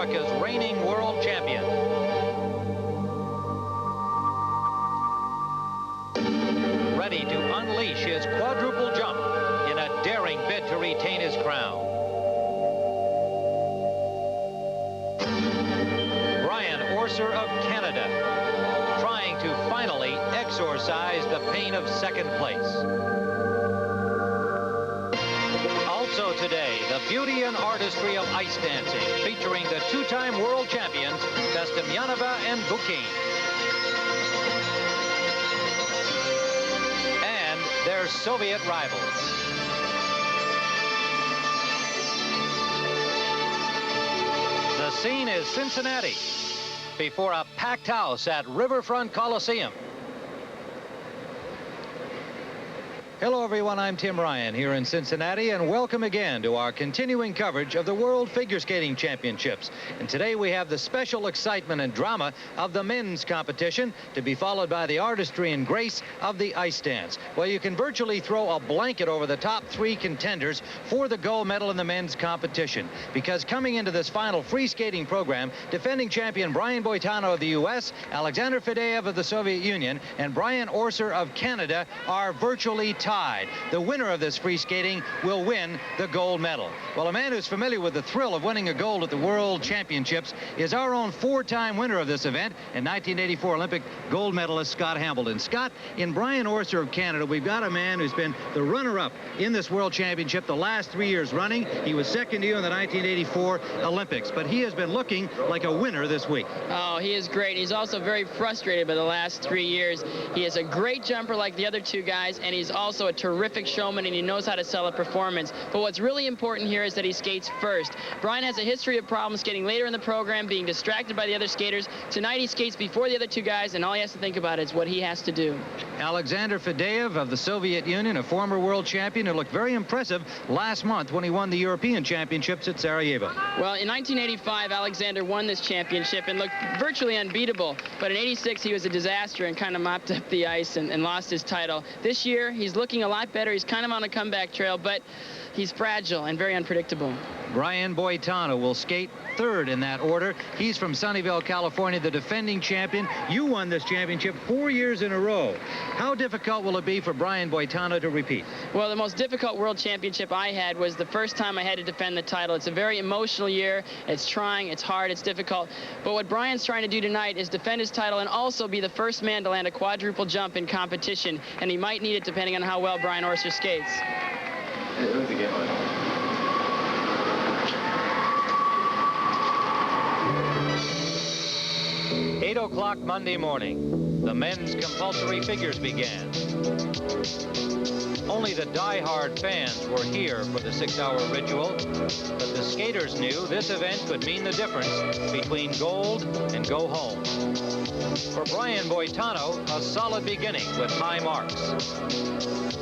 America's reigning world champion. Ready to unleash his quadruple jump in a daring bid to retain his crown. Brian Orser of Canada, trying to finally exorcise the pain of second place. Also today, the beauty and artistry of ice dancing, featuring the two-time world champions, Bestemianova and Bukin. And their Soviet rivals. The scene is Cincinnati, before a packed house at Riverfront Coliseum. Hello everyone, I'm Tim Ryan here in Cincinnati, and welcome again to our continuing coverage of the World Figure Skating Championships. And today we have the special excitement and drama of the men's competition, to be followed by the artistry and grace of the ice dance. Well, you can virtually throw a blanket over the top three contenders for the gold medal in the men's competition, because coming into this final free skating program, defending champion Brian Boitano of the U.S., Alexander Fadeev of the Soviet Union, and Brian Orser of Canada are virtually tied. The winner of this free skating will win the gold medal. Well, a man who's familiar with the thrill of winning a gold at the World Championships is our own four-time winner of this event and 1984 Olympic gold medalist Scott Hambledon. Scott, in Brian Orser of Canada, we've got a man who's been the runner-up in this World Championship the last 3 years running. He was second to you in the 1984 Olympics, but he has been looking like a winner this week. Oh, he is great. He's also very frustrated by the last 3 years. He is a great jumper like the other two guys, and he's also a terrific showman, and he knows how to sell a performance. But what's really important here is that he skates first. Brian has a history of problems skating later in the program, being distracted by the other skaters. Tonight he skates before the other two guys, and all he has to think about is what he has to do. Alexander Fadeev of the Soviet Union, a former world champion who looked very impressive last month when he won the European Championships at Sarajevo. Well, in 1985, Alexander won this championship and looked virtually unbeatable. But in '86, he was a disaster and kind of mopped up the ice and lost his title. This year, he's looking a lot better. He's kind of on a comeback trail, but he's fragile and very unpredictable. Brian Boitano will skate third in that order. He's from Sunnyvale, California, the defending champion. You won this championship 4 years in a row. How difficult will it be for Brian Boitano to repeat? Well, the most difficult world championship I had was the first time I had to defend the title. It's a very emotional year. It's trying, it's hard, it's difficult. But what Brian's trying to do tonight is defend his title and also be the first man to land a quadruple jump in competition. And he might need it depending on how well Brian Orser skates. 8 o'clock Monday morning, the men's compulsory figures began. Only the die-hard fans were here for the 6-hour ritual, but the skaters knew this event could mean the difference between gold and go home. For Brian Boitano, a solid beginning with high marks.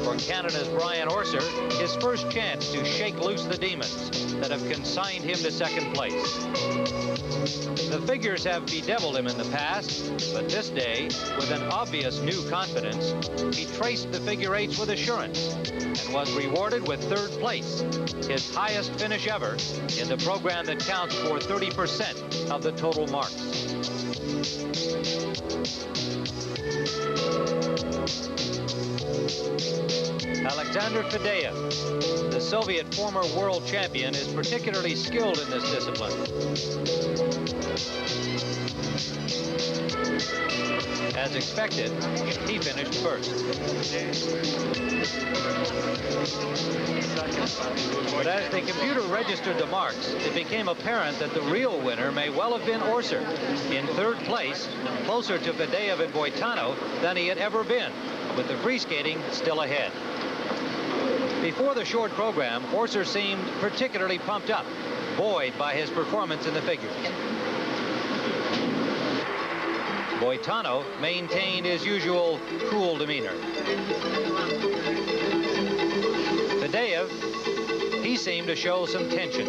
For Canada's Brian Orser, his first chance to shake loose the demons that have consigned him to second place. The figures have bedeviled him in the past, but this day, with an obvious new confidence, he traced the figure eights with assurance and was rewarded with third place, his highest finish ever in the program that counts for 30% of the total marks. Alexander Fadeev, the Soviet former world champion, is particularly skilled in this discipline. as expected, he finished first. But as the computer registered the marks, it became apparent that the real winner may well have been Orser, in third place, closer to Fadeev and Boitano than he had ever been, with the free skating still ahead. Before the short program, Orser seemed particularly pumped up, buoyed by his performance in the figures. Boitano maintained his usual cool demeanor. Fadeev, he seemed to show some tension.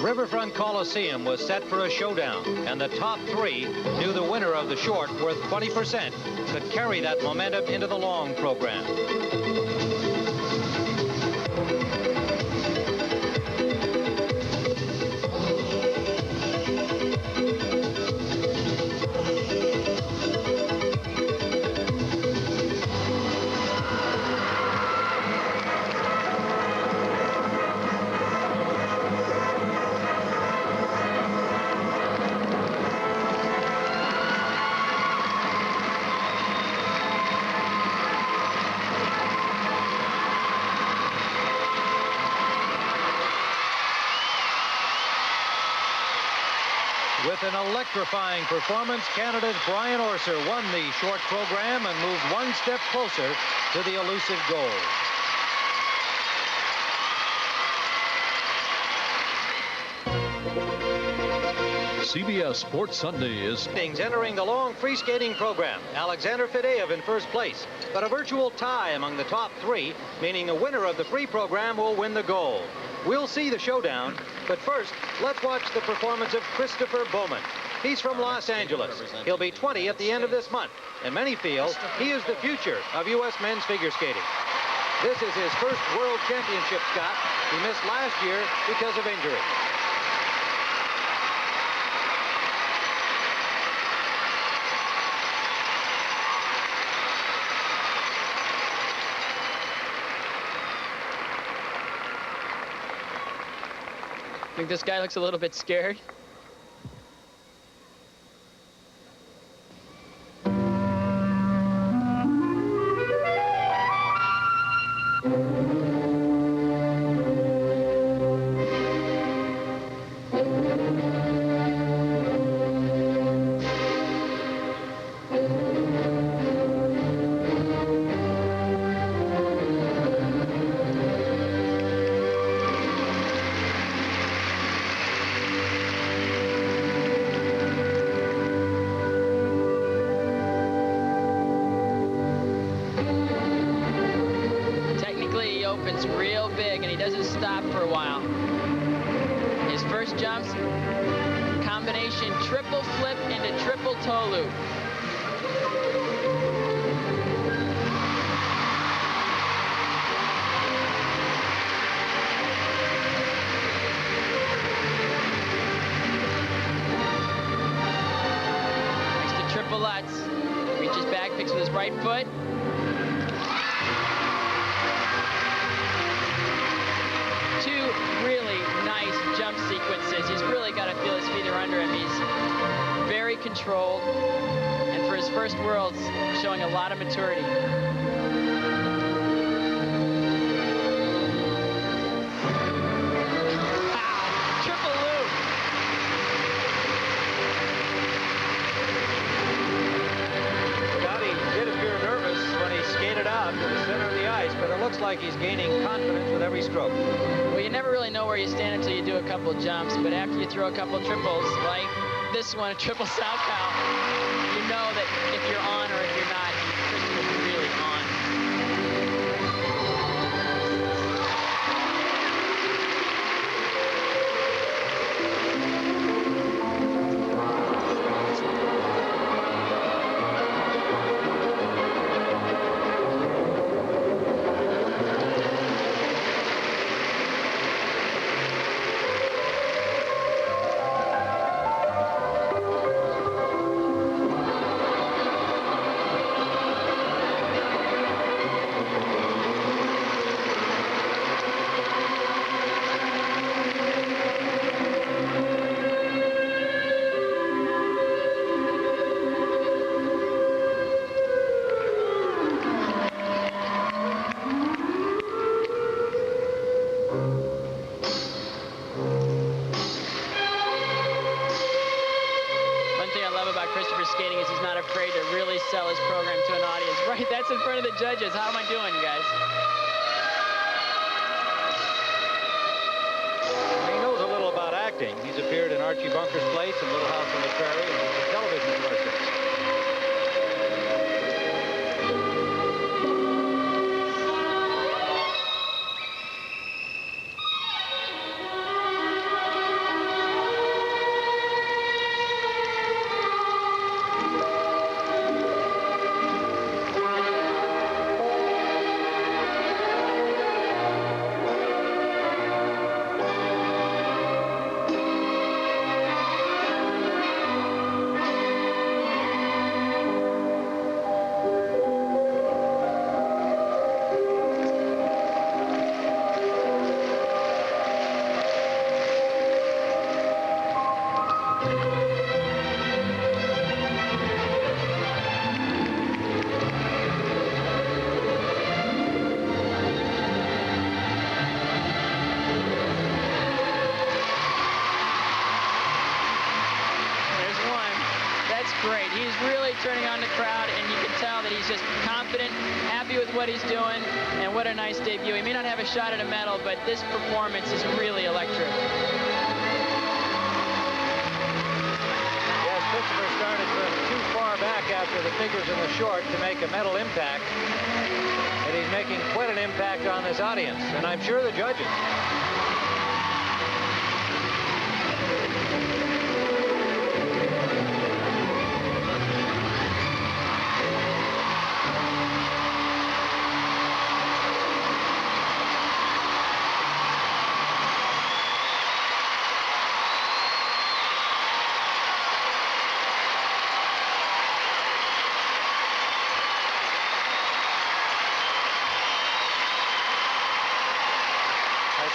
Riverfront Coliseum was set for a showdown, and the top three knew the winner of the short, worth 20%, could carry that momentum into the long program. With an electrifying performance, Canada's Brian Orser won the short program and moved one step closer to the elusive goal. CBS Sports Sunday is entering the long free skating program. Alexander Fadeev in first place, but a virtual tie among the top three, meaning the winner of the free program will win the gold. We'll see the showdown, but first, let's watch the performance of Christopher Bowman. He's from Los Angeles. He'll be 20 at the end of this month, and many feel he is the future of U.S. men's figure skating. This is his first World Championship, Scott. He missed last year because of injury. I think this guy looks a little bit scared. Real big, and he doesn't stop for a while. His first jumps, combination triple flip into triple toe loop. Next to triple Lutz. Reaches back, picks with his right foot. Really nice jump sequences. He's really got to feel his feet are under him. He's very controlled, and for his first Worlds, showing a lot of maturity. Wow, triple loop. Scott, he did appear nervous when he skated out to the center of the ice, but it looks like he's gaining confidence with every stroke. Well, you never really know where you stand until you do a couple jumps, but after you throw a couple triples, like this one, a triple southpaw, you know that if you're on or if you're not, Christopher's really on. afraid to really sell his program to an audience. Right, that's in front of the judges. How am I doing, guys? He knows a little about acting. He's appeared in Archie Bunker's Place and Little House on the Prairie and television commercials. Great. He's really turning on the crowd, and you can tell that he's just confident, happy with what he's doing, and what a nice debut. He may not have a shot at a medal, but this performance is really electric. Yes, Christopher started from too far back after the figures in the short to make a medal impact, and he's making quite an impact on this audience, and I'm sure the judges.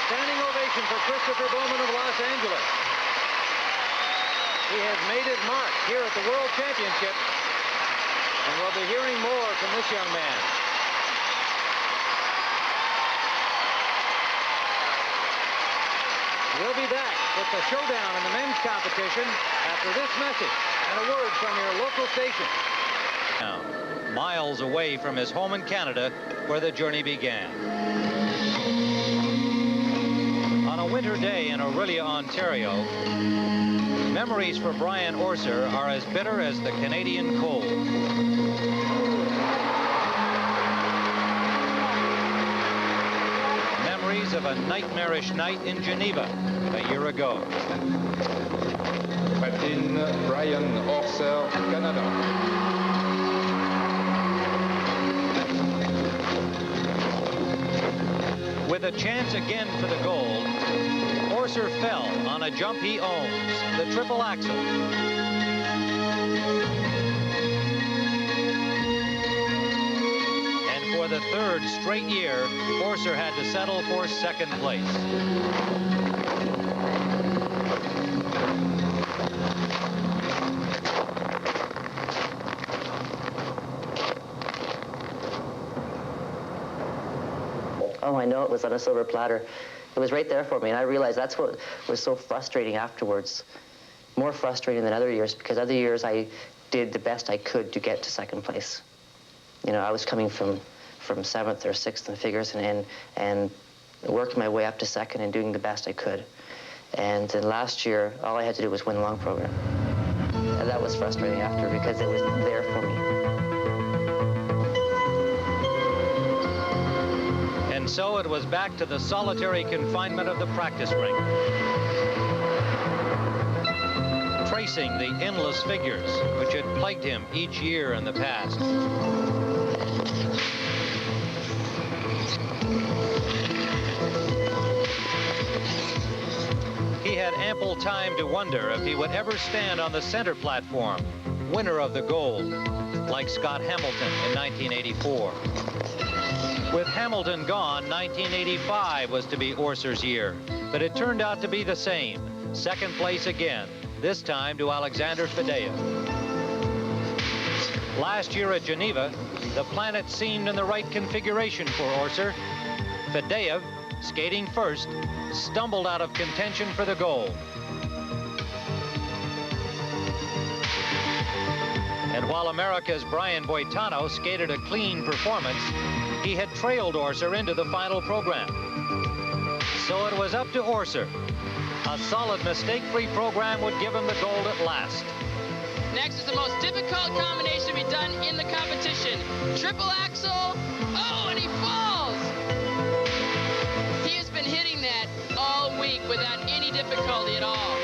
Standing ovation for Christopher Bowman of Los Angeles. He has made his mark here at the World Championship, and we'll be hearing more from this young man. We'll be back with the showdown in the men's competition after this message and a word from your local station. Now, miles away from his home in Canada, where the journey began. On a winter day in Orillia, Ontario, memories for Brian Orser are as bitter as the Canadian cold. Memories of a nightmarish night in Geneva a year ago. Captain Brian Orser, Canada. With a chance again for the gold, Orser fell on a jump he owns, the triple axel. And for the third straight year, Orser had to settle for second place. Oh, I know it was on a silver platter. It was right there for me, and I realized that's what was so frustrating afterwards. More frustrating than other years, because other years I did the best I could to get to second place. You know, I was coming from 7th or 6th in figures and working my way up to second and doing the best I could. And then last year, all I had to do was win the long program. And that was frustrating after, because it was there for me. And so it was back to the solitary confinement of the practice ring. Tracing the endless figures which had plagued him each year in the past. He had ample time to wonder if he would ever stand on the center platform, winner of the gold, like Scott Hamilton in 1984. With Hamilton gone, 1985 was to be Orser's year, but it turned out to be the same. Second place again, this time to Alexander Fadeev. Last year at Geneva, the planet seemed in the right configuration for Orser. Fadeev, skating first, stumbled out of contention for the gold. And while America's Brian Boitano skated a clean performance, he had trailed Orser into the final program. So it was up to Orser. A solid mistake-free program would give him the gold at last. Next is the most difficult combination to be done in the competition. Triple axel. Oh, and he falls. He has been hitting that all week without any difficulty at all.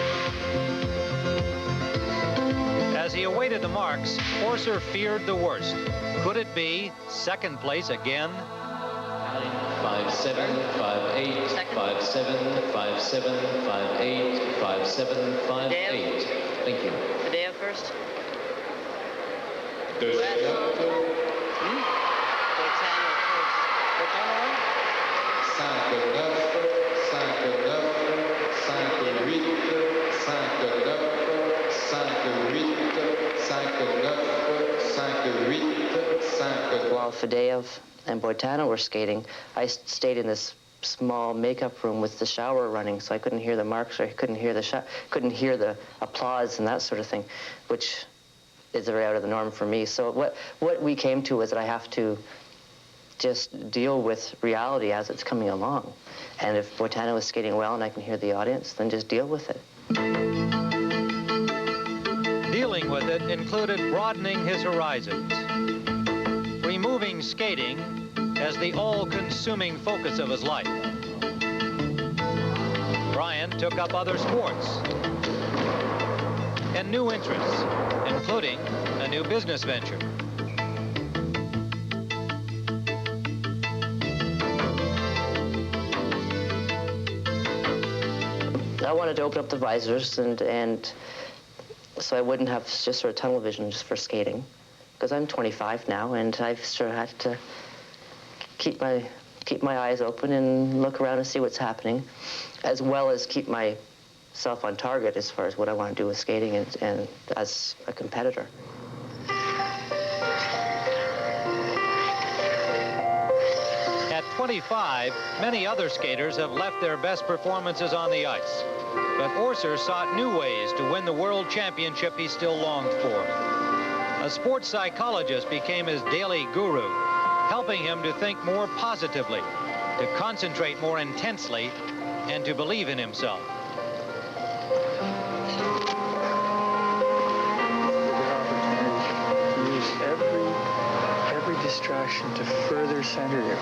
As he awaited the marks, Orser feared the worst. Could it be second place again? 5-7, 5-8, 5-7, 5-7, 5-8, 5-7, 5-8. Thank you. Fadeev first. While Fadeev and Boitano were skating, I stayed in this small makeup room with the shower running, so I couldn't hear the marks, or I couldn't hear the applause and that sort of thing, which is very out of the norm for me. So what we came to was that I have to just deal with reality as it's coming along. And if Boitano is skating well and I can hear the audience, then just deal with it. Dealing with it included broadening his horizons, removing skating as the all-consuming focus of his life. Brian took up other sports and new interests, including a new business venture. I wanted to open up the visors and so I wouldn't have just sort of tunnel vision just for skating, because I'm 25 now and I've sort of had to keep my eyes open and look around and see what's happening, as well as keep myself on target as far as what I want to do with skating and as a competitor. At 25, many other skaters have left their best performances on the ice. But Orser sought new ways to win the world championship he still longed for. A sports psychologist became his daily guru, helping him to think more positively, to concentrate more intensely, and to believe in himself. Use every distraction to further center you.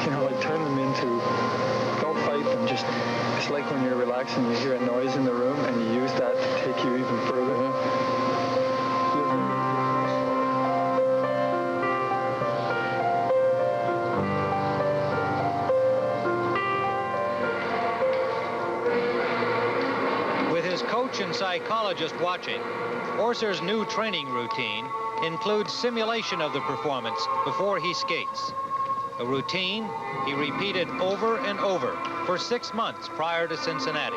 You know, like turn them into, don't fight them, just, it's like when you're relaxing, you hear a noise in the room and you use that to take you even further. With his coach and psychologist watching, Orser's new training routine includes simulation of the performance before he skates. A routine he repeated over and over for 6 months prior to Cincinnati.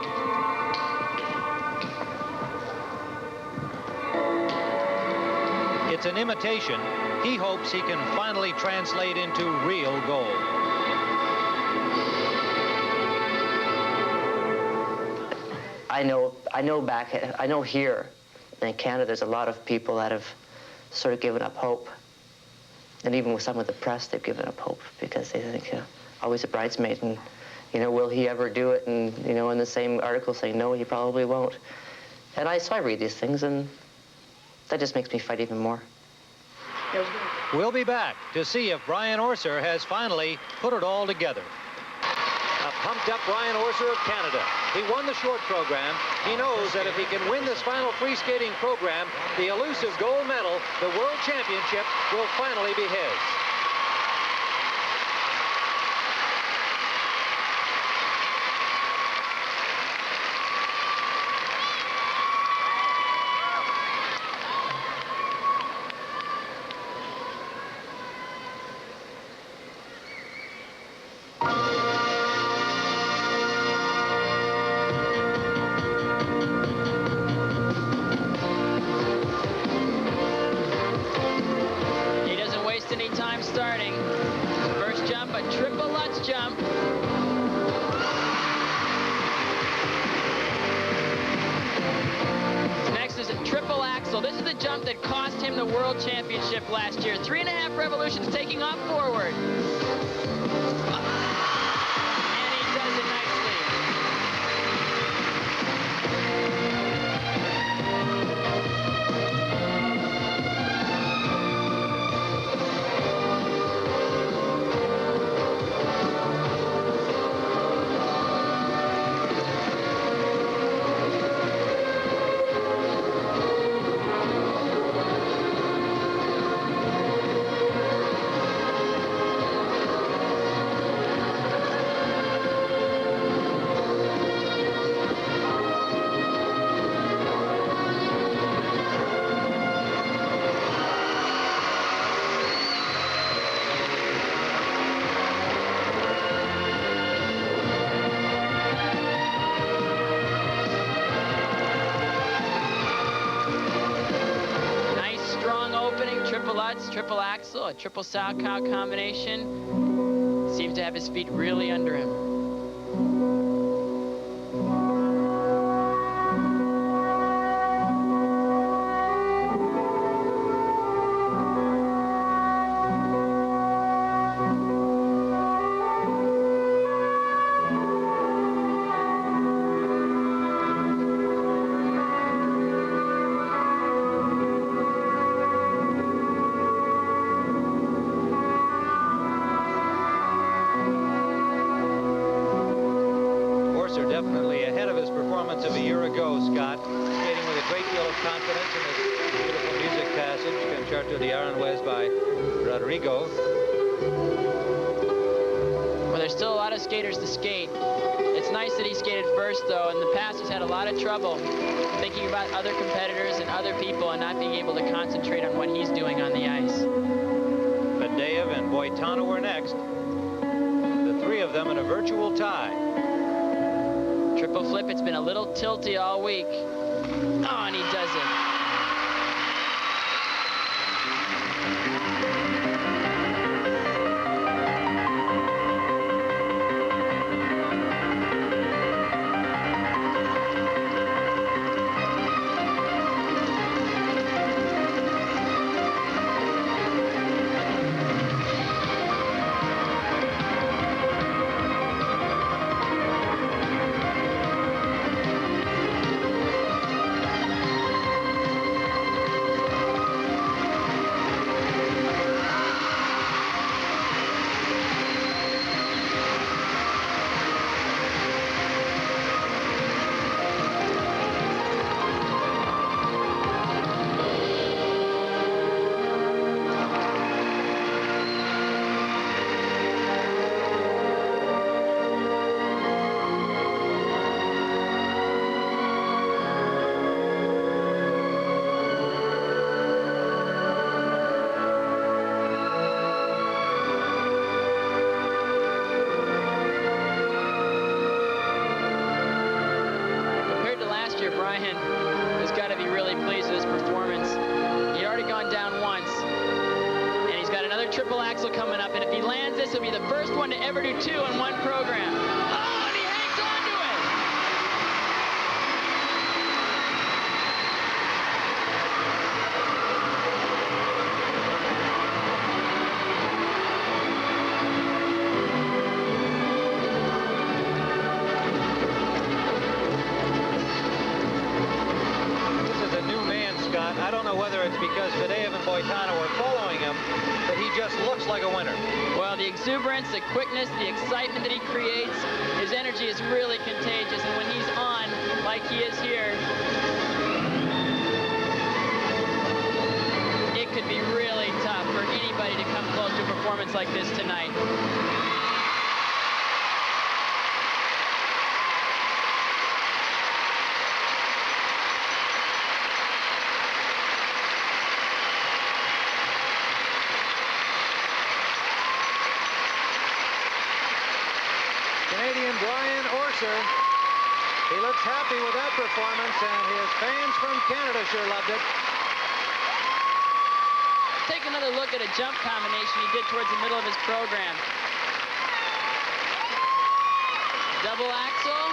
It's an imitation he hopes he can finally translate into real gold. I know here in Canada there's a lot of people that have sort of given up hope. And even with some of the press, they've given up hope because they think, always a bridesmaid, and, you know, will he ever do it? And, you know, in the same article saying, no, he probably won't. And so I read these things, and that just makes me fight even more. We'll be back to see if Brian Orser has finally put it all together. A pumped-up Brian Orser of Canada. He won the short program. He knows that if he can win this final free skating program, the elusive gold medal, the World Championship, will finally be his. World Championship last year. 3.5 revolutions taking off forward. And he does it nicely. Triple axel, a triple sow cow combination. Seems to have his feet really under him. Definitely ahead of his performance of a year ago, Scott, skating with a great deal of confidence in this beautiful music passage, Concerto de Aranjuez by Rodrigo. Well, there's still a lot of skaters to skate. It's nice that he skated first, though. In the past, he's had a lot of trouble thinking about other competitors and other people and not being able to concentrate on what he's doing on the ice. Fadeev and Boitano were next. The three of them in a virtual tie. Triple flip, it's been a little tilty all week. Oh, and he does it. Triple axel coming up, and if he lands this, he'll be the first one to ever do 2 in one program. Oh, and he hangs on to it! This is a new man, Scott. I don't know whether it's because Fadeev and Boitano are following him, but he just looks like a winner. Well, the exuberance, the quickness, the excitement that he creates, his energy is really contagious. And when he's on, like he is here, it could be really tough for anybody to come close to a performance like this tonight. Orser. He looks happy with that performance, and his fans from Canada sure loved it. Take another look at a jump combination he did towards the middle of his program. Double axel.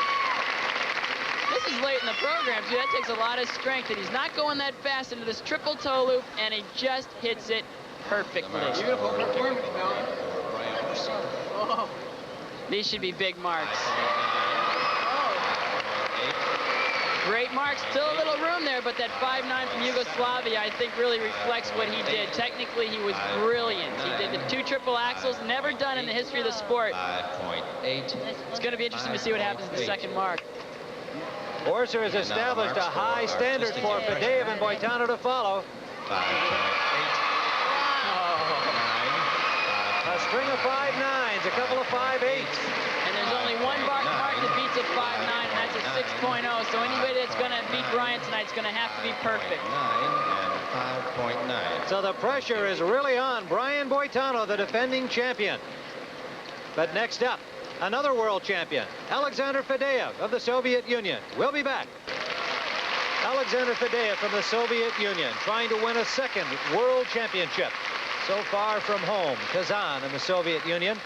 This this is late in the program, too. That takes a lot of strength, and he's not going that fast into this triple toe loop, and he just hits it perfectly. Beautiful performance, Mel. Oh. These should be big marks. Great marks, still a little room there, but that 5.9 from Yugoslavia, I think, really reflects what he did. Technically, he was brilliant. He did the 2 triple axles, never done in the history of the sport. 5.8. It's going to be interesting to see what happens at the second mark. Orser has established a high standard for Fadeev and Boitano to follow. 5.8. A string of 5.9s, a couple of 5.8s. And there's only one mark that beats a 5.9, and that's a 6.0. So anybody that's going to beat Brian tonight is going to have to be perfect. 9 and 5.9. So the pressure is really on Brian Boitano, the defending champion. But next up, another world champion, Alexander Fadeev of the Soviet Union. We'll be back. Alexander Fadeev from the Soviet Union, trying to win a second world championship. So far from home, Kazan in the Soviet Union.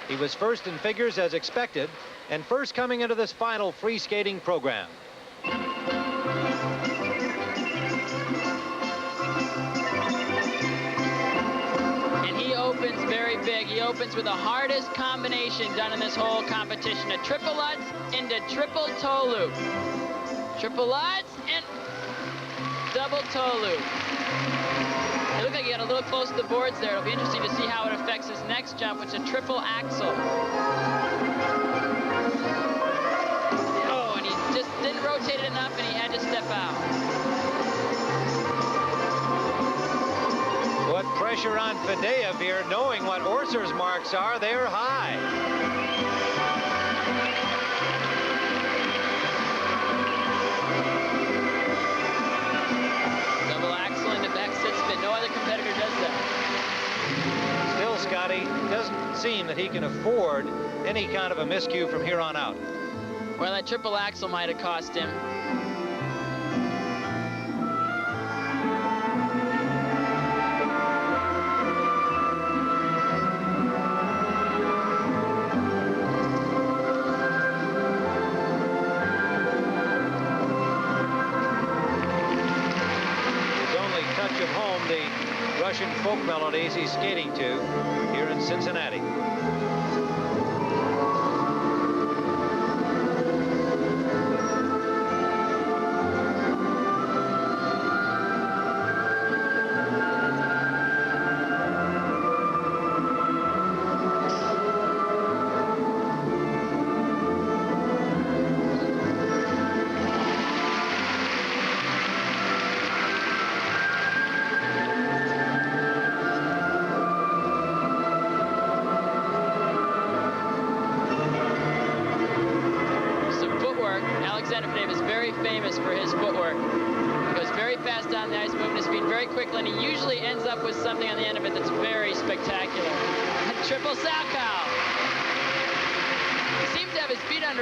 He was first in figures as expected, and first coming into this final free skating program. And he opens very big. He opens with the hardest combination done in this whole competition. A triple Lutz into triple toe loop. Triple Lutz and double toe loop. It looked like he got a little close to the boards there. It'll be interesting to see how it affects his next jump, which is a triple axel. Oh, and he just didn't rotate it enough, and he had to step out. What pressure on Fadeev here, knowing what Orser's marks are. They're high. No other competitor does that. Still, Scotty, doesn't seem that he can afford any kind of a miscue from here on out. Well, that triple axel might have cost him. Russian folk melodies he's skating to here in Cincinnati.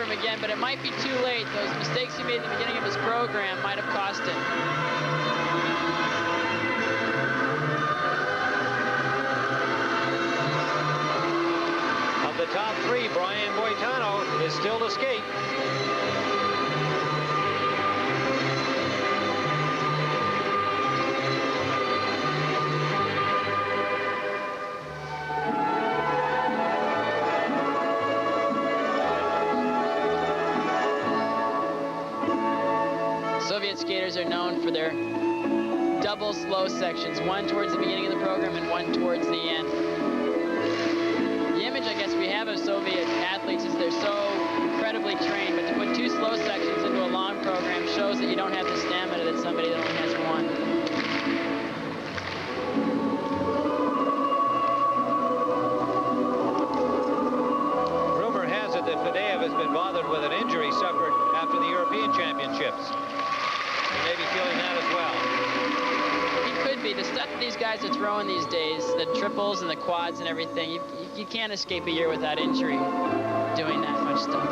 Again, but it might be too late. Those mistakes he made at the beginning of his program might have cost him. Of the top 3, Brian Boitano is still to skate. Soviet skaters are known for their double slow sections, one towards the beginning of the program and one towards the end. The image, I guess, we have of Soviet athletes is they're so incredibly trained, but to put 2 slow sections into a long program shows that you don't have the stamina that somebody that only has one. Rumor has it that Fadeev has been bothered with an injury suffered after the European Championships. Maybe feeling that as well. He could be. The stuff that these guys are throwing these days, the triples and the quads and everything, you can't escape a year without injury doing that much stuff.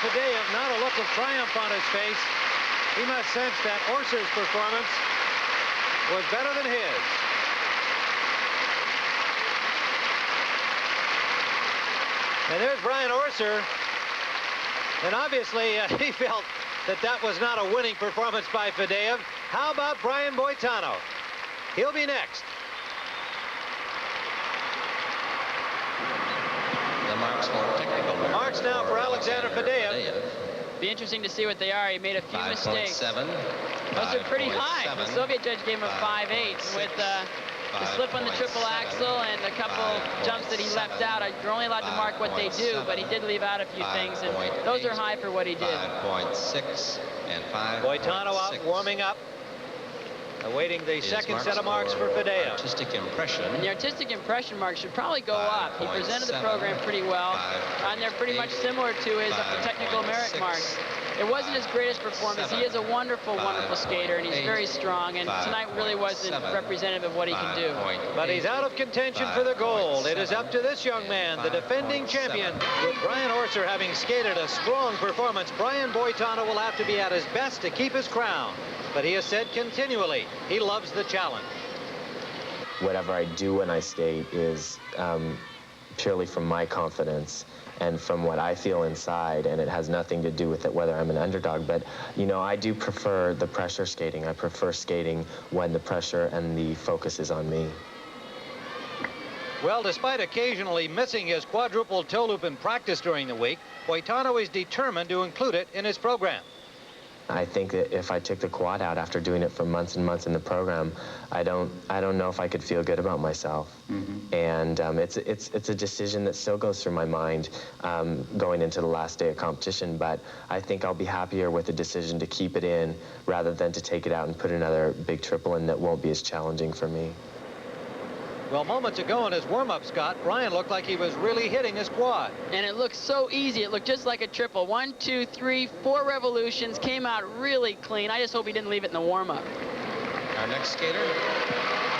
Fadeev, not a look of triumph on his face. He must sense that Orser's performance was better than his. And there's Brian Orser. And obviously, he felt that that was not a winning performance by Fadeev. How about Brian Boitano? He'll be next. The marks for technical merit. Marks now for Alexander Fadeev. Be interesting to see what they are. He made a few mistakes. 5.7. Those are pretty high. The Soviet judge gave him a 5.8 with the slip on the triple axel and a couple jumps that he left out. You're only allowed to mark what they do, but he did leave out a few things, and those are high for what he did. 5.6 and 5. Boitano out warming up, awaiting the second set of marks for Fadeev. Artistic impression. And the artistic impression marks should probably go up. He presented the program pretty well, and they're pretty much similar to his technical merit marks. It wasn't his greatest performance. He is a wonderful, wonderful skater, and he's very strong, and tonight really wasn't representative of what he can do. But he's out of contention for the gold. It is up to this young man, the defending champion. With Brian Orser having skated a strong performance, Brian Boitano will have to be at his best to keep his crown. But he has said continually, he loves the challenge. Whatever I do when I skate is purely from my confidence and from what I feel inside, and it has nothing to do with it whether I'm an underdog. But, you know, I do prefer the pressure skating. I prefer skating when the pressure and the focus is on me. Well, despite occasionally missing his quadruple toe loop in practice during the week, Boitano is determined to include it in his program. I think that if I took the quad out after doing it for months and months in the program, I don't know if I could feel good about myself. And it's a decision that still goes through my mind going into the last day of competition. But I think I'll be happier with the decision to keep it in rather than to take it out and put another big triple in that won't be as challenging for me. Well, moments ago in his warm-up, Scott, Brian looked like he was really hitting his quad. And it looked so easy. It looked just like a triple. 1, 2, 3, 4 revolutions. Came out really clean. I just hope he didn't leave it in the warm-up. Our next skater,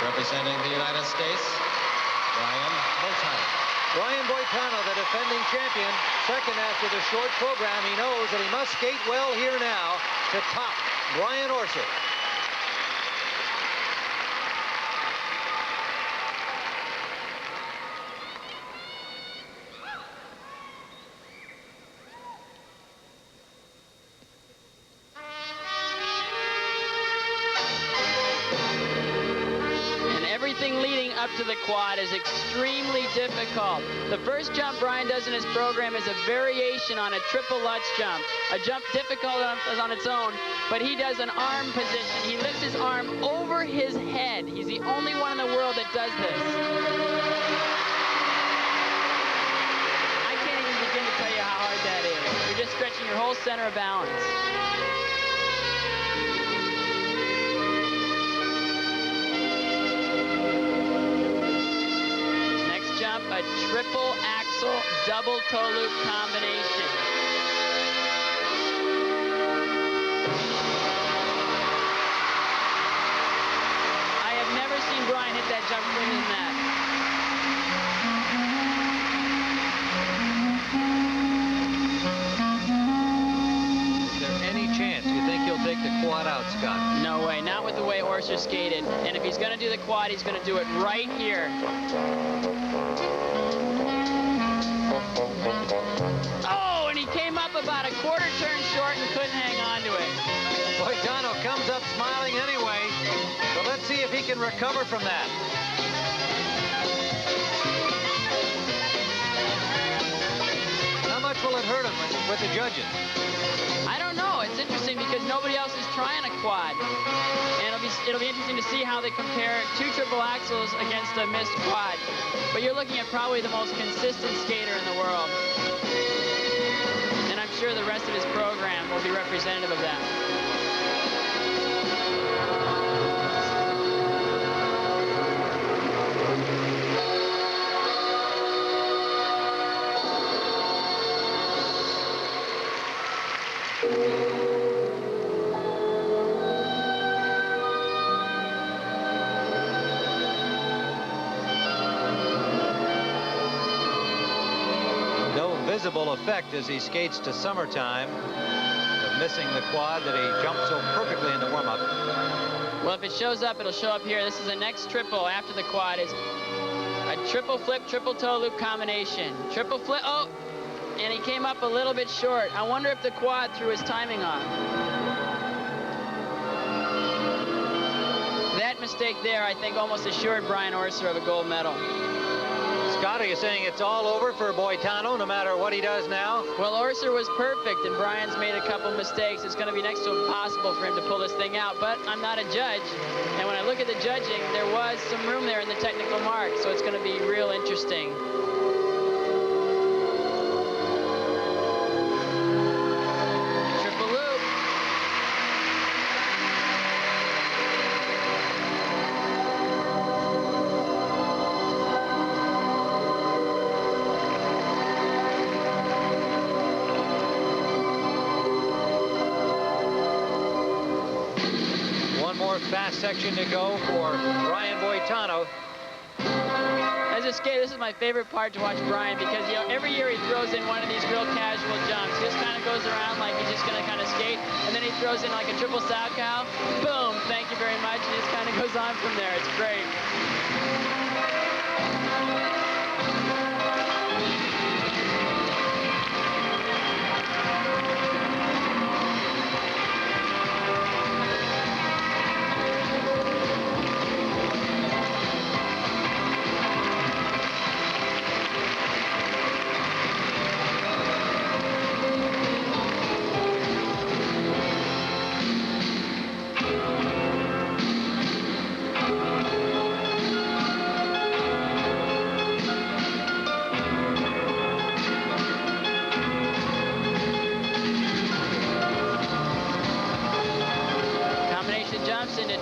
representing the United States, Brian Boitano. Brian Boitano, the defending champion, second after the short program. He knows that he must skate well here now to top Brian Orser. Up to the quad is extremely difficult. The first jump Brian does in his program is a variation on a triple Lutz jump. A jump difficult on its own, but he does an arm position. He lifts his arm over his head. He's the only one in the world that does this. I can't even begin to tell you how hard that is. You're just stretching your whole center of balance. A triple axel double toe loop combination. I have never seen Brian hit that jump cleaner than that. Is there any chance you think he'll take the quad out, Scott? No way, not with the way Orser skated. And if he's going to do the quad, he's going to do it right here. Oh, and he came up about a quarter turn short and couldn't hang on to it. Boitano comes up smiling anyway, so let's see if he can recover from that. How much will it hurt him with the judges? I don't know. It's interesting because nobody else is trying a quad. And it'll be interesting to see how they compare 2 triple axles against a missed quad. But you're looking at probably the most consistent skater in the world. And I'm sure the rest of his program will be representative of that. visible effect as he skates to summertime of missing the quad that he jumped so perfectly in the warm-up. Well, if it shows up, it'll show up here. This is the next triple after the quad is a triple flip, triple toe loop combination. Triple flip, oh, and he came up a little bit short. I wonder if the quad threw his timing off. That mistake there, I think, almost assured Brian Orser of a gold medal. Scott, are you saying it's all over for Boitano, no matter what he does now? Well, Orser was perfect, and Brian's made a couple mistakes. It's going to be next to impossible for him to pull this thing out, but I'm not a judge. And when I look at the judging, there was some room there in the technical mark, so it's going to be real interesting. Triple loop. Fast section to go for Brian Boitano. As a skater, this is my favorite part to watch Brian because, you know, every year he throws in one of these real casual jumps. He just kind of goes around like he's just going to kind of skate, and then he throws in like a triple sow cow. Boom, thank you very much. He just kind of goes on from there. It's great.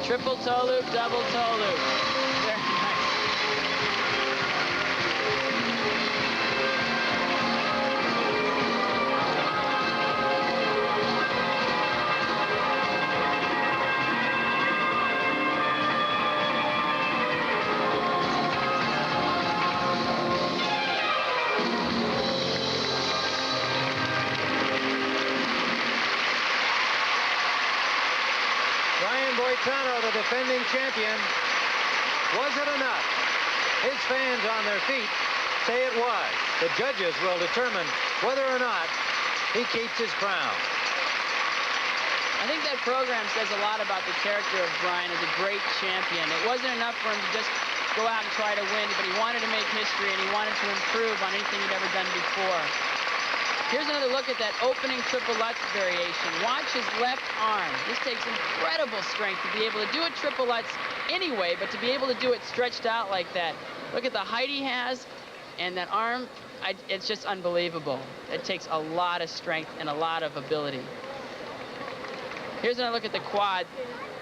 Triple toe loop, double toe loop. Very nice. Boitano, the defending champion. Was it enough? His fans on their feet say it was. The judges will determine whether or not he keeps his crown. I think that program says a lot about the character of Brian as a great champion. It wasn't enough for him to just go out and try to win, but he wanted to make history and he wanted to improve on anything he'd ever done before. Here's another look at that opening triple Lutz variation. Watch his left arm. This takes incredible strength to be able to do a triple Lutz anyway, but to be able to do it stretched out like that. Look at the height he has, and that arm, it's just unbelievable. It takes a lot of strength and a lot of ability. Here's another look at the quad.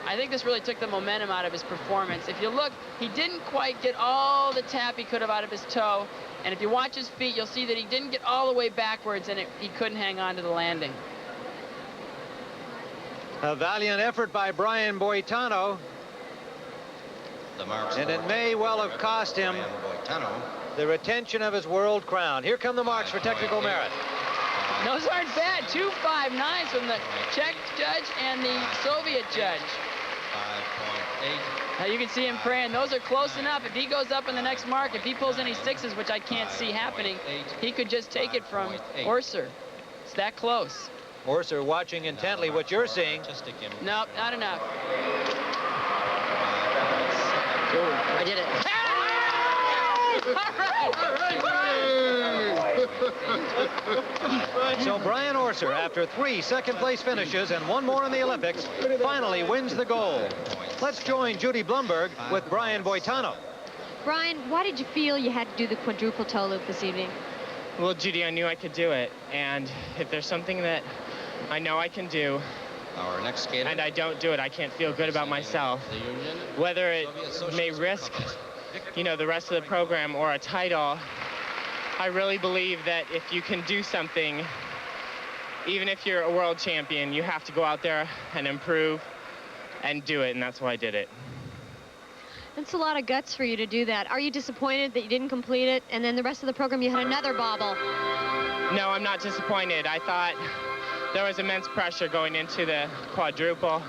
I think this really took the momentum out of his performance. If you look, he didn't quite get all the tap he could have out of his toe. And if you watch his feet, you'll see that he didn't get all the way backwards, and he couldn't hang on to the landing. A valiant effort by Brian Boitano. And it may well have cost him the retention of his world crown. Here come the marks for technical merit. Those aren't bad. 2.59 from the Czech judge and the Soviet judge. 5.8. Now you can see him praying. Those are close enough. If he goes up in the next mark, if he pulls any sixes, which I can't see happening, he could just take it from Orser. It's that close. Orser watching intently what you're seeing. Nope, not enough. I did it. So Brian Orser, after 3 second-place finishes and 1 more in the Olympics, finally wins the gold. Let's join Judy Blumberg with Brian Boitano. Brian, why did you feel you had to do the quadruple toe loop this evening? Well, Judy, I knew I could do it. And if there's something that I know I can do, our next skater, and I don't do it, I can't feel good about myself. Whether it may risk, you know, the rest of the program or a title, I really believe that if you can do something, even if you're a world champion, you have to go out there and improve and do it, and that's why I did it. It's a lot of guts for you to do that. Are you disappointed that you didn't complete it, and then the rest of the program you had another bobble? no, I'm not disappointed. I thought there was immense pressure going into the quadruple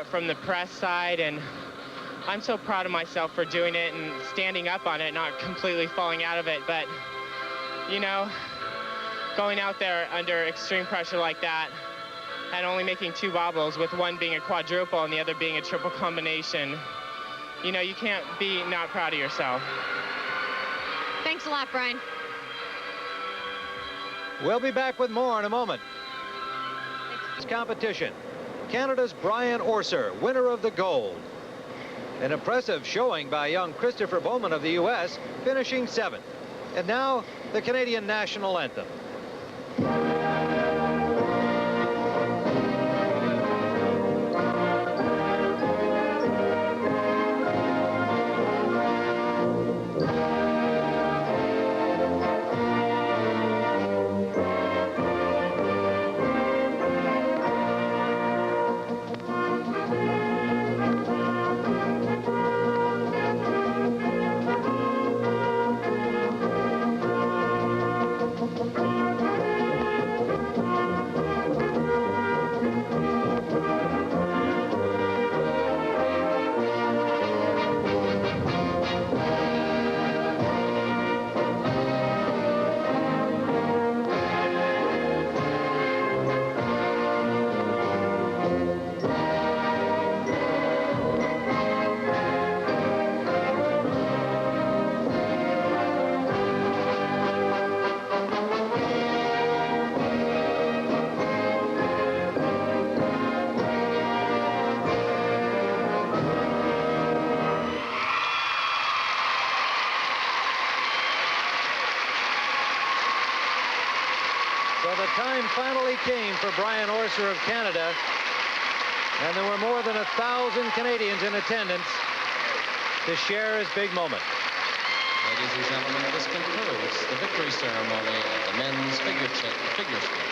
from the press side, and I'm so proud of myself for doing it and standing up on it, not completely falling out of it. But, you know, going out there under extreme pressure like that and only making 2 bobbles, with one being a quadruple and the other being a triple combination, you know, you can't be not proud of yourself. Thanks a lot, Brian. We'll be back with more in a moment. This competition, Canada's Brian Orser, winner of the gold. An impressive showing by young Christopher Bowman of the U.S., finishing 7th. And now, the Canadian national anthem. The time finally came for Brian Orser of Canada, and there were more than 1,000 Canadians in attendance to share his big moment. Ladies and gentlemen, this concludes the victory ceremony of the men's figure skate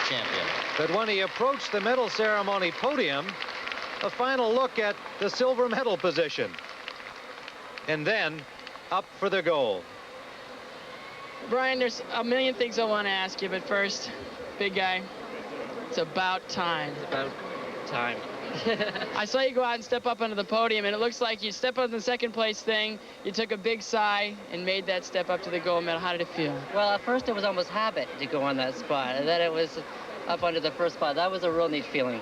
champion. But when he approached the medal ceremony podium, a final look at the silver medal position, and then up for the gold. Brian, there's a million things I want to ask you, but first, big guy, it's about time. It's about time. I saw you go out and step up onto the podium, and it looks like you stepped on the second place thing, you took a big sigh and made that step up to the gold medal. How did it feel? Well, at first it was almost habit to go on that spot, and then it was up onto the first spot. That was a real neat feeling.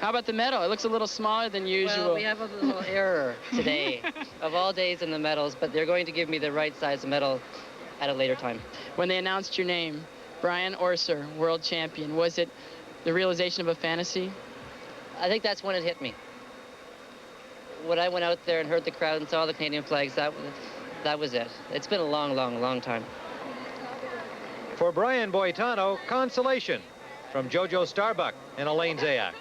How about the medal? It looks a little smaller than usual. Well, we have a little error today, of all days in the medals, but they're going to give me the right size medal at a later time. When they announced your name, Brian Orser, world champion, was it the realization of a fantasy? I think that's when it hit me. When I went out there and heard the crowd and saw the Canadian flags, that was it. It's been a long, long, long time. For Brian Boitano, consolation from Jojo Starbuck and Elaine Zayak.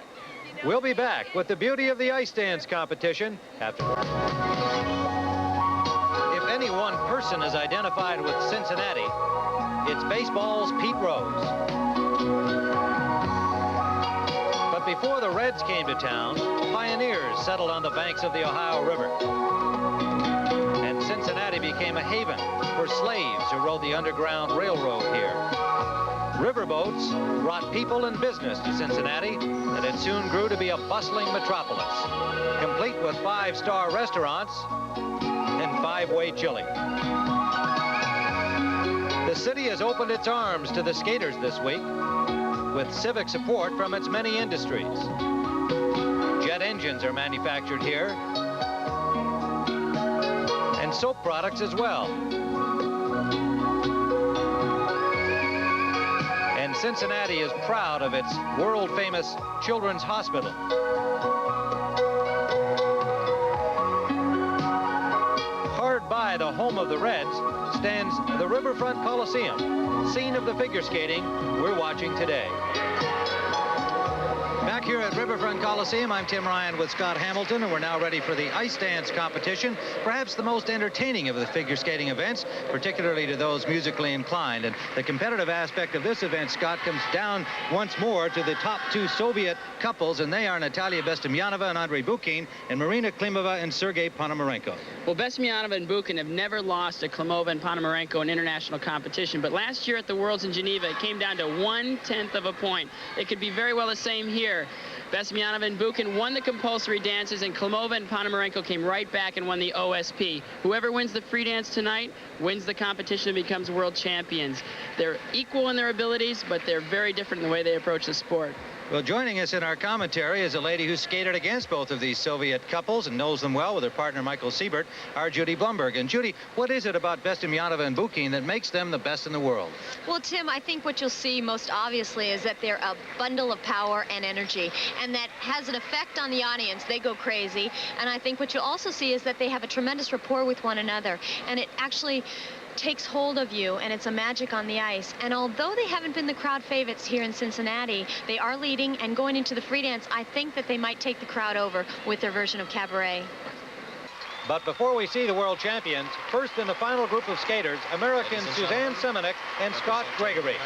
We'll be back with the beauty of the ice dance competition after. If any one person is identified with Cincinnati, it's baseball's Pete Rose. But before the Reds came to town, pioneers settled on the banks of the Ohio River. And Cincinnati became a haven for slaves who rode the Underground Railroad here. Riverboats brought people and business to Cincinnati, and it soon grew to be a bustling metropolis, complete with 5-star restaurants and 5-way chili. The city has opened its arms to the skaters this week, with civic support from its many industries. Jet engines are manufactured here, and soap products as well. And Cincinnati is proud of its world-famous Children's Hospital. Hard by the home of the Reds stands the Riverfront Coliseum, scene of the figure skating we're watching today. Back back here at Riverfront Coliseum. I'm Tim Ryan with Scott Hamilton, and we're now ready for the ice dance competition, perhaps the most entertaining of the figure skating events, particularly to those musically inclined. And the competitive aspect of this event, Scott, comes down once more to the top two Soviet couples, and they are Natalia Bestemianova and Andrei Bukin, and Marina Klimova and Sergei Ponomarenko. Well, Bestemianova and Bukin have never lost to Klimova and Ponomarenko in international competition, but last year at the Worlds in Geneva, it came down to 1/10 of a point. It could be very well the same here. Bestemianova and Bukin won the compulsory dances, and Klimova and Ponomarenko came right back and won the OSP. Whoever wins the free dance tonight wins the competition and becomes world champions. They're equal in their abilities, but they're very different in the way they approach the sport. Well, joining us in our commentary is a lady who skated against both of these Soviet couples and knows them well with her partner Michael Siebert, our Judy Blumberg. And Judy, what is it about Bestemianova and Bukin that makes them the best in the world? Well, Tim, I think what you'll see most obviously is that they're a bundle of power and energy, and that has an effect on the audience. They go crazy. And I think what you'll also see is that they have a tremendous rapport with one another, and it actually takes hold of you, and it's a magic on the ice. And although they haven't been the crowd favorites here in Cincinnati, they are leading, and going into the free dance, I think that they might take the crowd over with their version of cabaret. But before we see the world champions, first in the final group of skaters, Americans Suzanne Semanick and Scott Gregory.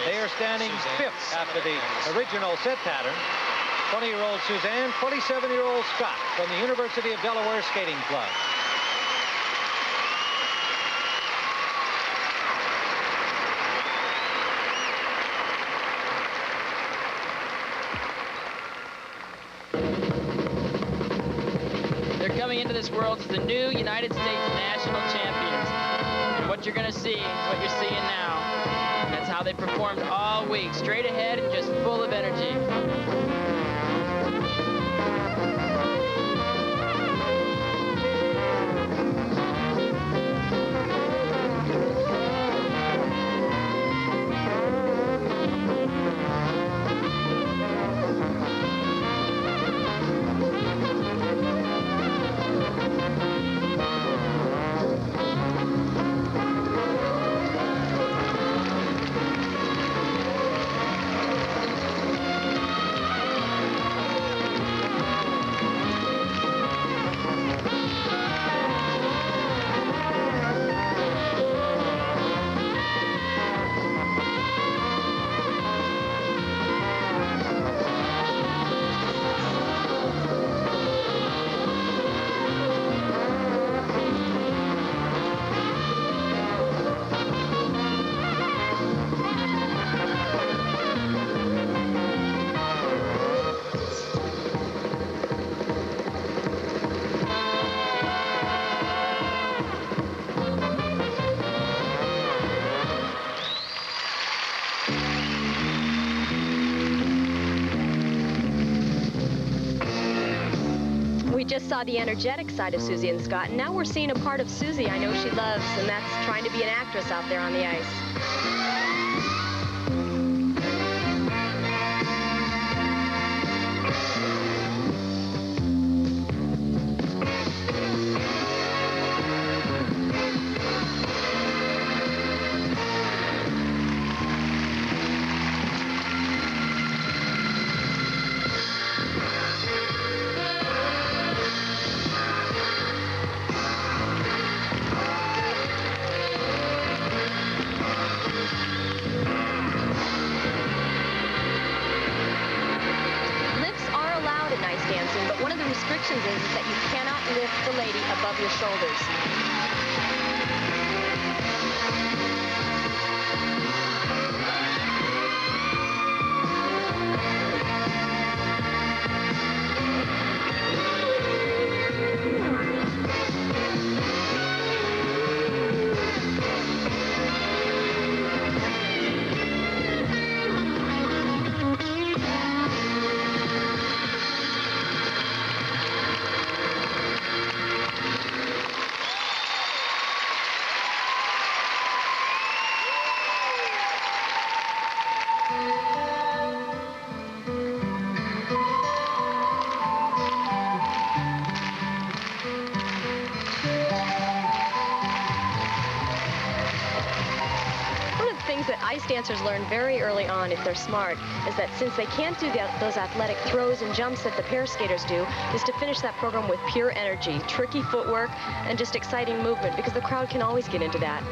They are standing fifth after the original set pattern. 20-year-old Suzanne, 27-year-old Scott from the University of Delaware Skating Club. Coming into this world is the new United States national champions. And what you're going to see is what you're seeing now. That's how they performed all week, straight ahead and just full of energy. Just saw the energetic side of Susie and Scott, and now we're seeing a part of Susie I know she loves, and that's trying to be an actress out there on the ice. Is that you cannot lift the lady above your shoulders. ice dancers learn very early on, if they're smart, is that since they can't do those athletic throws and jumps that the pair skaters do, is to finish that program with pure energy, tricky footwork, and just exciting movement, because the crowd can always get into that.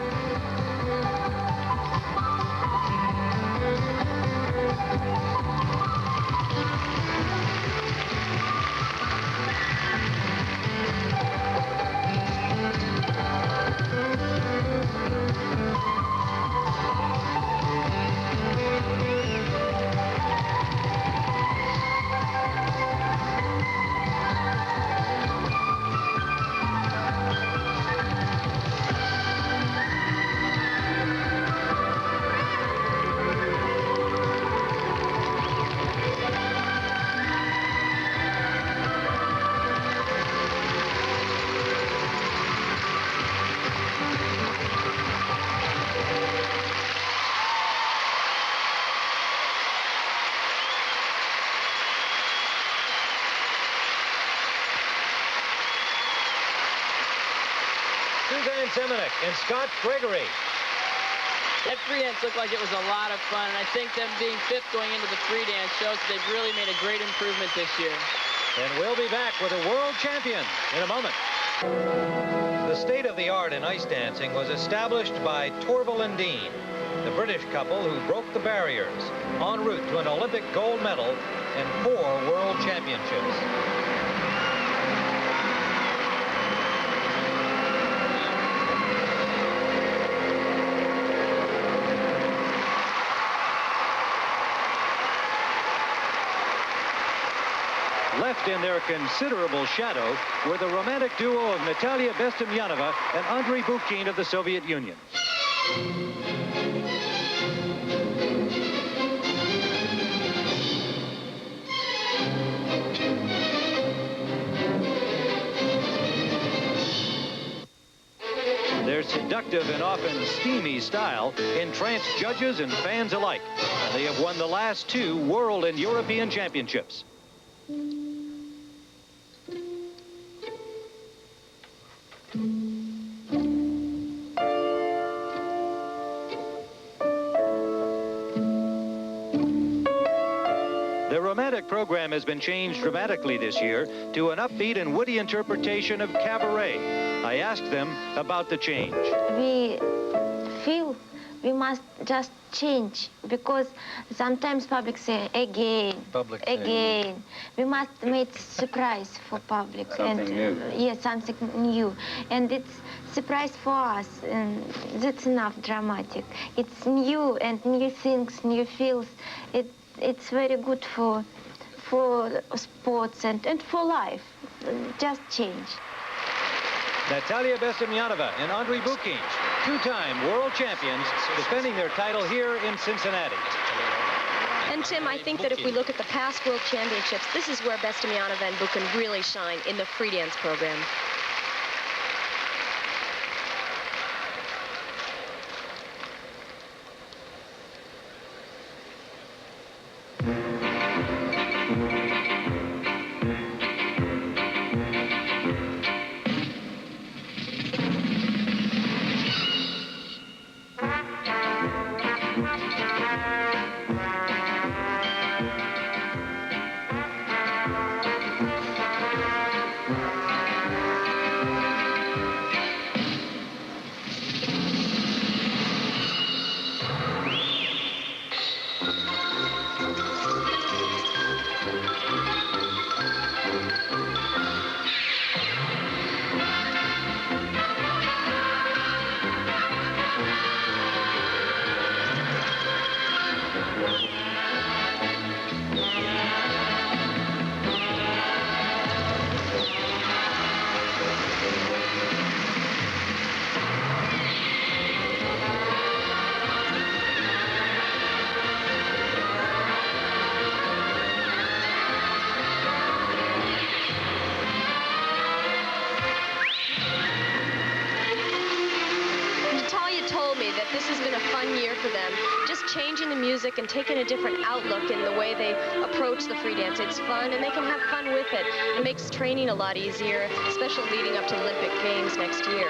Suzanne Semanick and Scott Gregory. That free dance looked like it was a lot of fun, and I think them being fifth going into the free dance shows that they've really made a great improvement this year. And we'll be back with a world champion in a moment. The state-of-the-art in ice dancing was established by Torvill and Dean, the British couple who broke the barriers en route to an Olympic gold medal and 4 world championships. Left in their considerable shadow were the romantic duo of Natalia Bestemianova and Andrei Bukin of the Soviet Union. Their seductive and often steamy style entranced judges and fans alike, and they have won the last 2 world and European championships. The romantic program has been changed dramatically this year to an upbeat and witty interpretation of cabaret. I asked them about the change. We feel we must just change, because sometimes public say again, again. We must make surprise for public. Something new. Yes, something new. And it's surprise for us, and that's enough dramatic. It's new and new things, new feels. It's very good for sports and for life. Just change. Natalia Bestemianova and Andrei Bukin, 2-time world champions, defending their title here in Cincinnati. And Tim, I think that if we look at the past world championships, this is where Bestemianova and Bukin really shine in the free dance program. This has been a fun year for them, just changing the music and taking a different outlook in the way they approach the free dance. It's fun, and they can have fun with it. It makes training a lot easier, especially leading up to Olympic Games next year.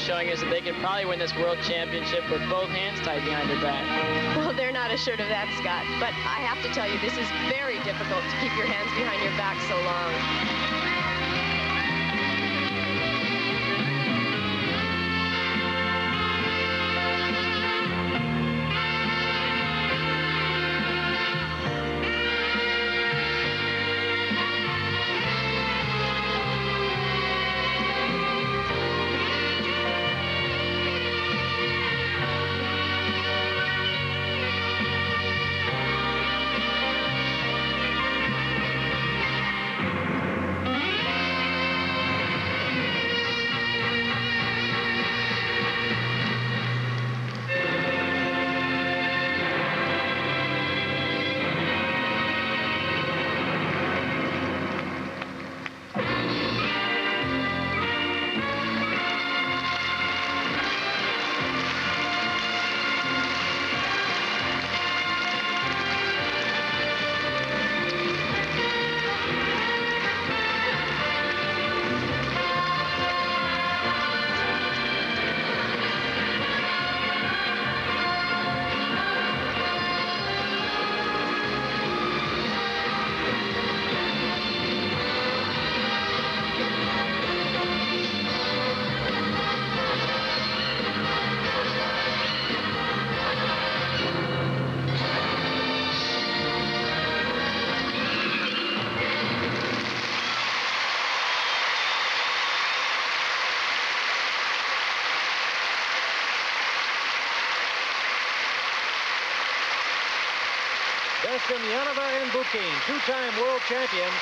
showing us that they could probably win this world championship with both hands tied behind their back. Well, they're not assured of that, Scott. But I have to tell you, this is very difficult to keep your hands behind your back so long. Bestemianova and Bukin, two-time world champions,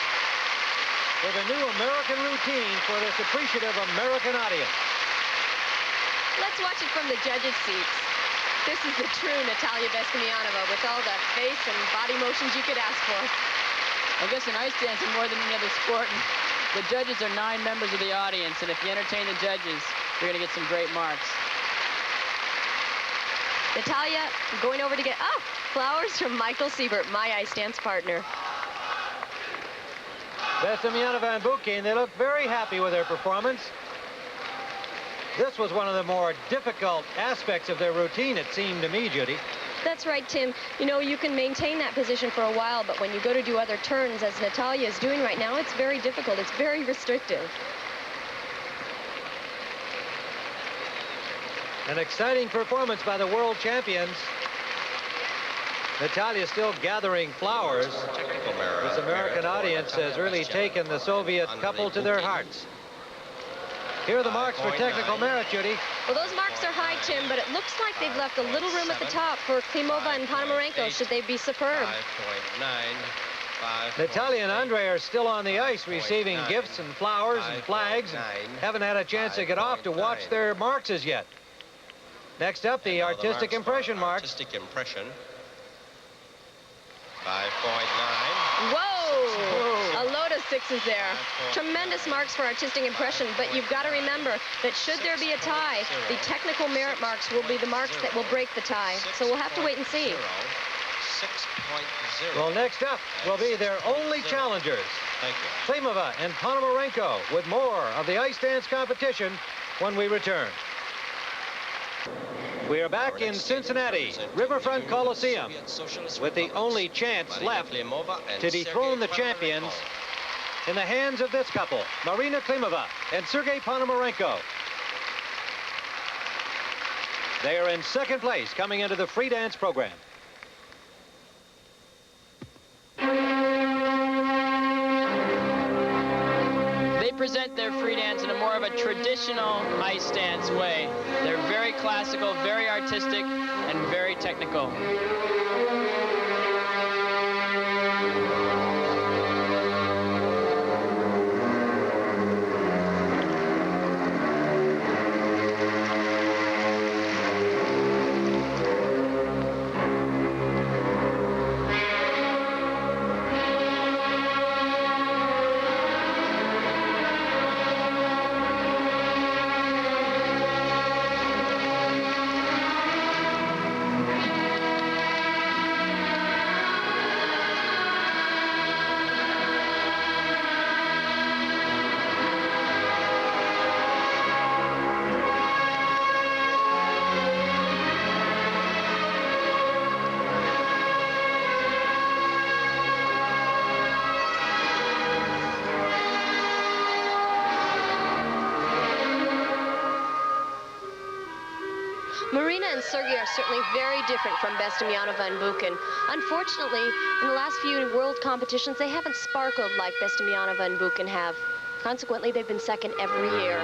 with a new American routine for this appreciative American audience. Let's watch it from the judges' seats. This is the true Natalia Bestemianova with all the face and body motions you could ask for. I guess in ice dancing, more than any other sport, the judges are 9 members of the audience, and if you entertain the judges, you're going to get some great marks. Natalia going over to get, flowers from Michael Siebert, my ice dance partner. Bestemianova and Bukin, they look very happy with their performance. This was one of the more difficult aspects of their routine, it seemed to me, Judy. That's right, Tim. You know, you can maintain that position for a while, but when you go to do other turns, as Natalia is doing right now, it's very difficult. It's very restrictive. An exciting performance by the world champions. Natalia still gathering flowers. This American audience has really taken the Soviet couple to their hearts. Here are the marks for technical merit, Judy. Well, those marks are high, Tim, but it looks like they've left a little room at the top for Klimova and Ponomarenko, should they be superb. 5.9. Natalia and Andrei are still on the ice receiving gifts and flowers and flags, and haven't had a chance to get off to watch their marks as yet. Next up, the artistic impression marks. Artistic impression. 5.9. Whoa! A load of 6s there. Tremendous marks for artistic impression, but you've got to remember that should there be a tie, the technical merit marks will be the marks that will break the tie. So we'll have to wait and see. 6.0. Well, next up will be their only challengers. Thank you. Klimova and Ponomarenko, with more of the ice dance competition when we return. We are back in Cincinnati, Riverfront Coliseum, with the only chance left to dethrone the champions in the hands of this couple, Marina Klimova and Sergei Ponomarenko. They are in second place coming into the free dance program. They present their free dance in a more of a traditional ice dance way. They're very classical, very artistic, and very technical. Sergei are certainly very different from Bestemianova and Bukin. Unfortunately, in the last few world competitions, they haven't sparkled like Bestemianova and Bukin have. Consequently, they've been second every year.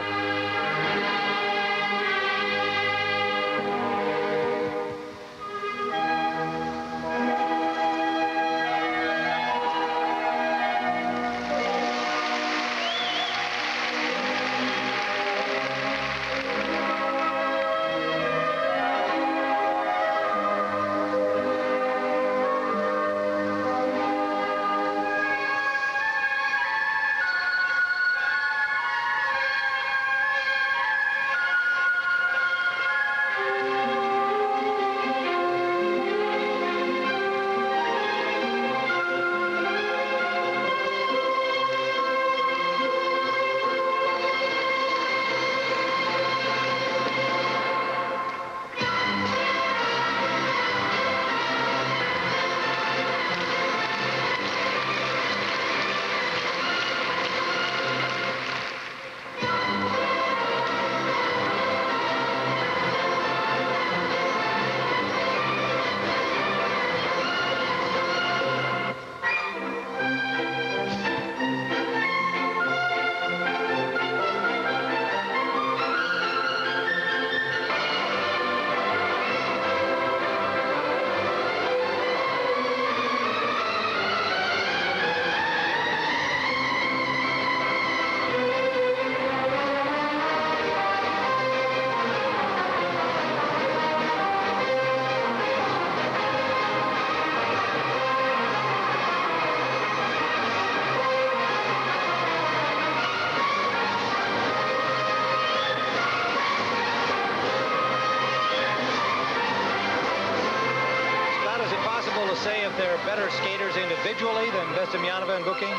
Say if they're better skaters individually than Bestemianova and Bukin?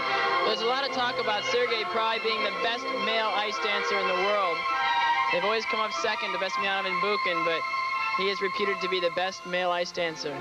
There's a lot of talk about Sergei probably being the best male ice dancer in the world. They've always come up second to Bestemianova and Bukin, but he is reputed to be the best male ice dancer.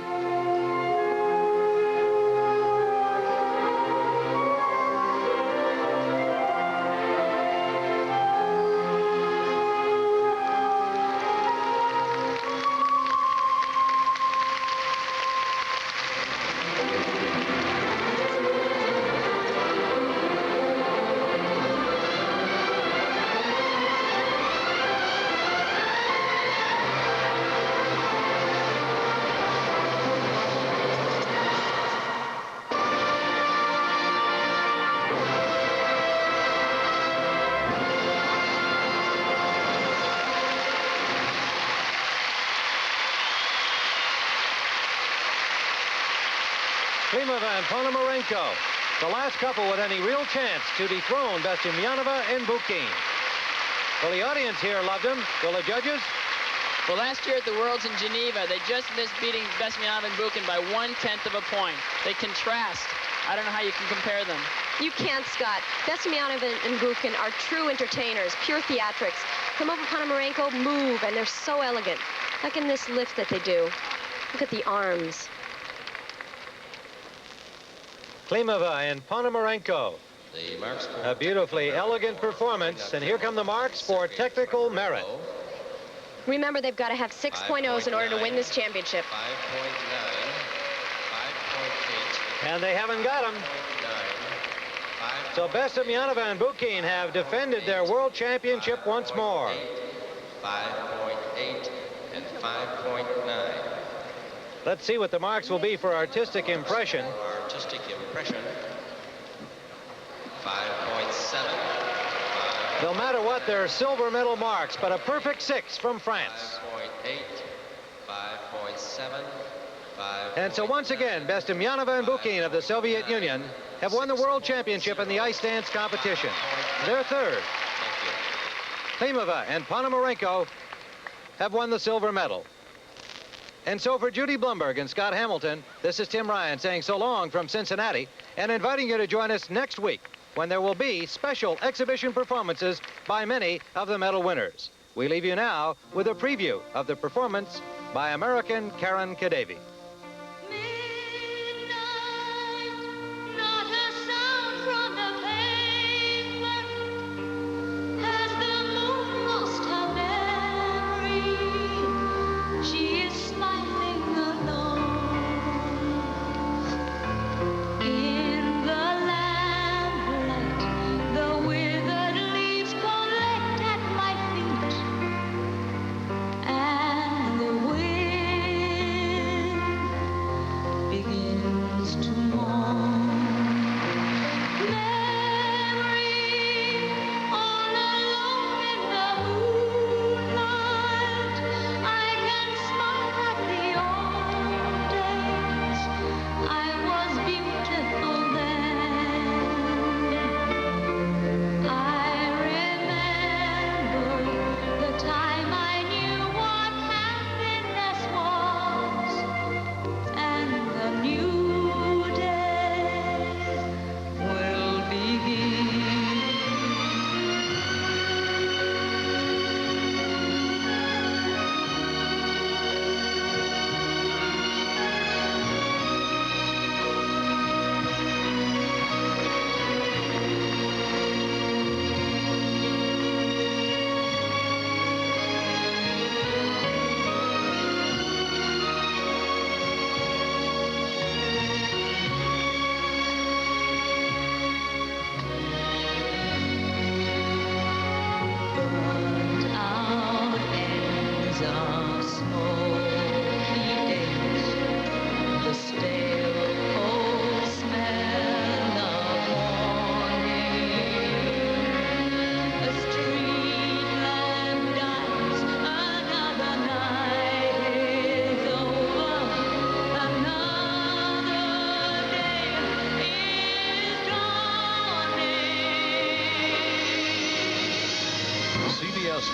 Klimova and Ponomarenko, the last couple with any real chance to dethrone Bestemianova and Bukin. Well, the audience here loved them. Will the judges? Well, last year at the Worlds in Geneva, they just missed beating Bestemianova and Bukin by 1/10 of a point. They contrast. I don't know how you can compare them. You can't, Scott. Bestemianova and Bukin are true entertainers, pure theatrics. Klimova, Ponomarenko move, and they're so elegant. Like in this lift that they do. Look at the arms. Klimova and Ponomarenko. The marks for A beautifully elegant performance, and here come the marks for technical merit. Remember, they've got to have 6.0s in order to win this championship. 5.9, 5.8. And they haven't got them. So Bestemianova and Bukin have defended their world championship once more. 5.8 and 5.9. Let's see what the marks will be for artistic impression. Artistic impression. 5.7. No matter what, they're silver medal marks, but a perfect 6 from France. 5.8, 5.7, 5. And so once again, Bestemianova and Bukin of the Soviet Union have won the world championship in the ice dance competition. They're third. Klimova and Ponomarenko have won the silver medal. And so for Judy Blumberg and Scott Hamilton, this is Tim Ryan saying so long from Cincinnati and inviting you to join us next week when there will be special exhibition performances by many of the medal winners. We leave you now with a preview of the performance by American Karen Kadavy. She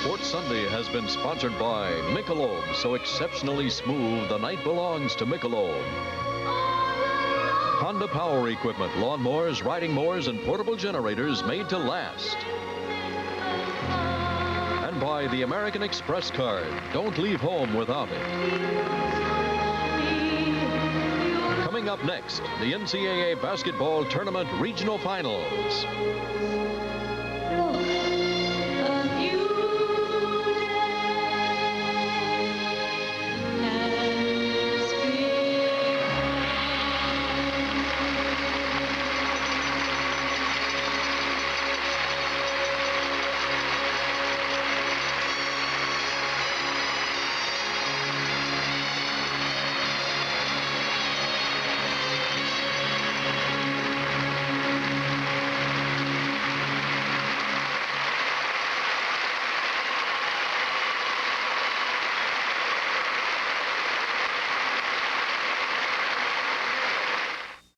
Sports Sunday has been sponsored by Michelob. So exceptionally smooth, the night belongs to Michelob. Honda Power Equipment, lawnmowers, riding mowers, and portable generators made to last. And by the American Express card. Don't leave home without it. Coming up next, the NCAA Basketball Tournament Regional Finals.